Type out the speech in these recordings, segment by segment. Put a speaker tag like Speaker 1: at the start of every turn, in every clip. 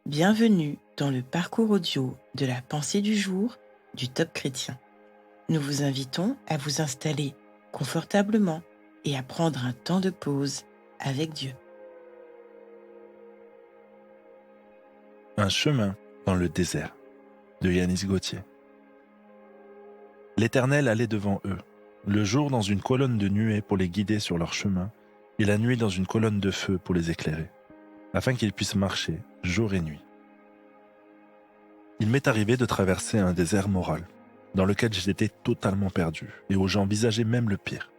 Speaker 1: Bienvenue dans le parcours audio de la pensée du jour du Top Chrétien. Nous vous invitons à vous installer confortablement et à prendre un temps de pause avec Dieu.
Speaker 2: Un chemin dans le désert de Yanis Gauthier. L'Éternel allait devant eux, le jour dans une colonne de nuée pour les guider sur leur chemin, et la nuit dans une colonne de feu pour les éclairer, afin qu'ils puissent marcher jour et nuit. Il m'est arrivé de traverser un désert moral, dans lequel j'étais totalement perdu, et où j'envisageais même le pire.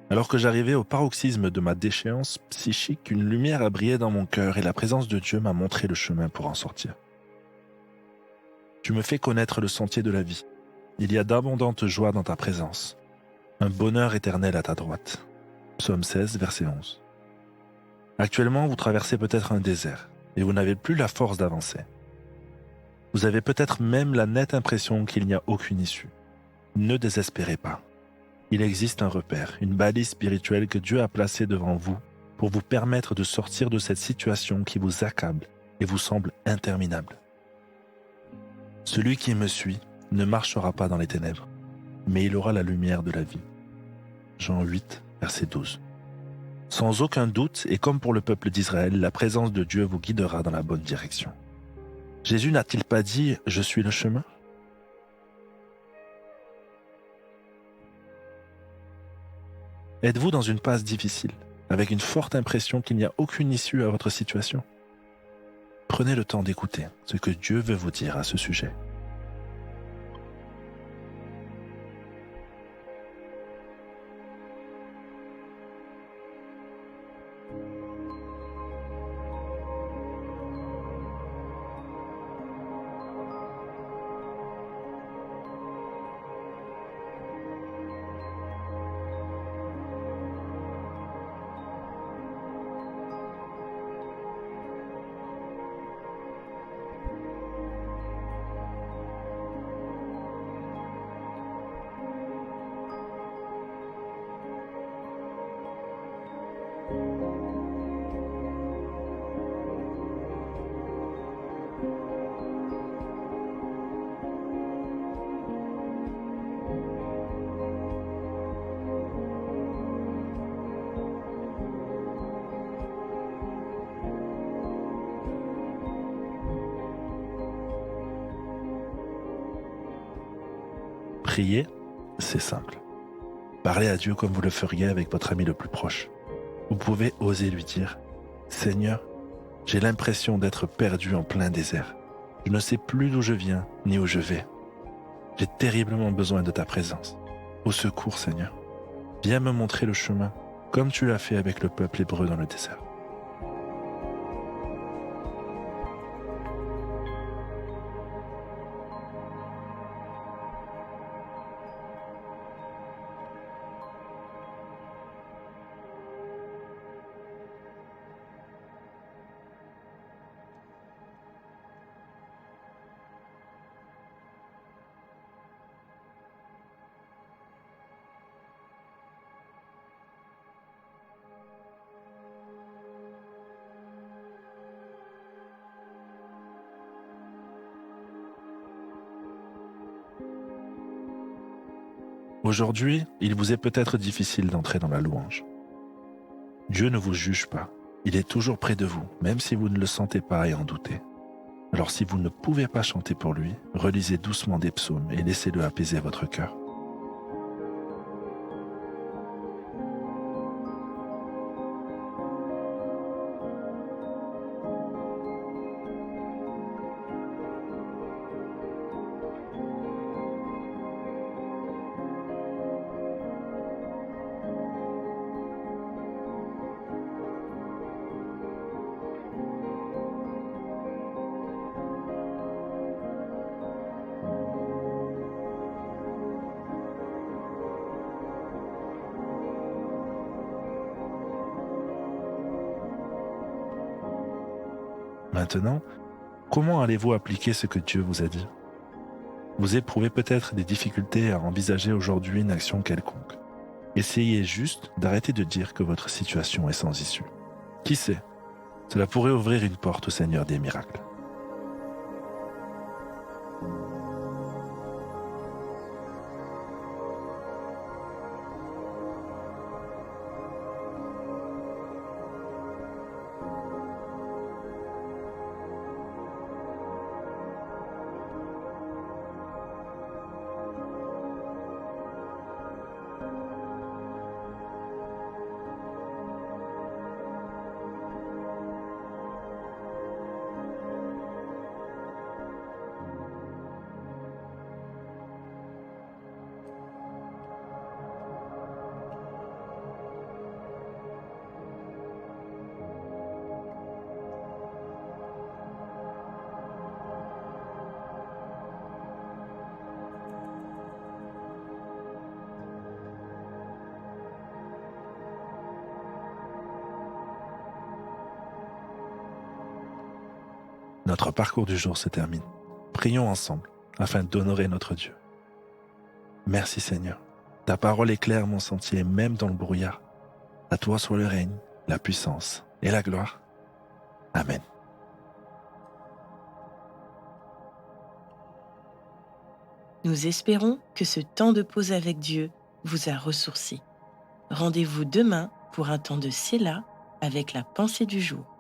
Speaker 2: Alors que j'arrivais au paroxysme de ma déchéance psychique, une lumière a brillé dans mon cœur et la présence de Dieu m'a montré le chemin pour en sortir. Tu me fais connaître le sentier de la vie. Il y a d'abondantes joies dans ta présence, un bonheur éternel à ta droite. Psaume 16, verset 11. Actuellement, vous traversez peut-être un désert et vous n'avez plus la force d'avancer. Vous avez peut-être même la nette impression qu'il n'y a aucune issue. Ne désespérez pas. Il existe un repère, une balise spirituelle que Dieu a placée devant vous pour vous permettre de sortir de cette situation qui vous accable et vous semble interminable. Celui qui me suit ne marchera pas dans les ténèbres, mais il aura la lumière de la vie. Jean 8, verset 12. Sans aucun doute, et comme pour le peuple d'Israël, la présence de Dieu vous guidera dans la bonne direction. Jésus n'a-t-il pas dit « Je suis le chemin » ? Êtes-vous dans une passe difficile, avec une forte impression qu'il n'y a aucune issue à votre situation ? Prenez le temps d'écouter ce que Dieu veut vous dire à ce sujet. Prier, c'est simple. Parlez à Dieu comme vous le feriez avec votre ami le plus proche. Vous pouvez oser lui dire « Seigneur, j'ai l'impression d'être perdu en plein désert. Je ne sais plus d'où je viens ni où je vais. J'ai terriblement besoin de ta présence. Au secours, Seigneur. Viens me montrer le chemin, comme tu l'as fait avec le peuple hébreu dans le désert. » Aujourd'hui, il vous est peut-être difficile d'entrer dans la louange. Dieu ne vous juge pas. Il est toujours près de vous, même si vous ne le sentez pas et en doutez. Alors si vous ne pouvez pas chanter pour lui, relisez doucement des psaumes et laissez-le apaiser votre cœur. Maintenant, comment allez-vous appliquer ce que Dieu vous a dit ? Vous éprouvez peut-être des difficultés à envisager aujourd'hui une action quelconque. Essayez juste d'arrêter de dire que votre situation est sans issue. Qui sait ? Cela pourrait ouvrir une porte au Seigneur des miracles. Notre parcours du jour se termine. Prions ensemble afin d'honorer notre Dieu. Merci Seigneur. Ta parole éclaire mon sentier même dans le brouillard. À toi soit le règne, la puissance et la gloire. Amen.
Speaker 1: Nous espérons que ce temps de pause avec Dieu vous a ressourci. Rendez-vous demain pour un temps de Séla avec la pensée du jour.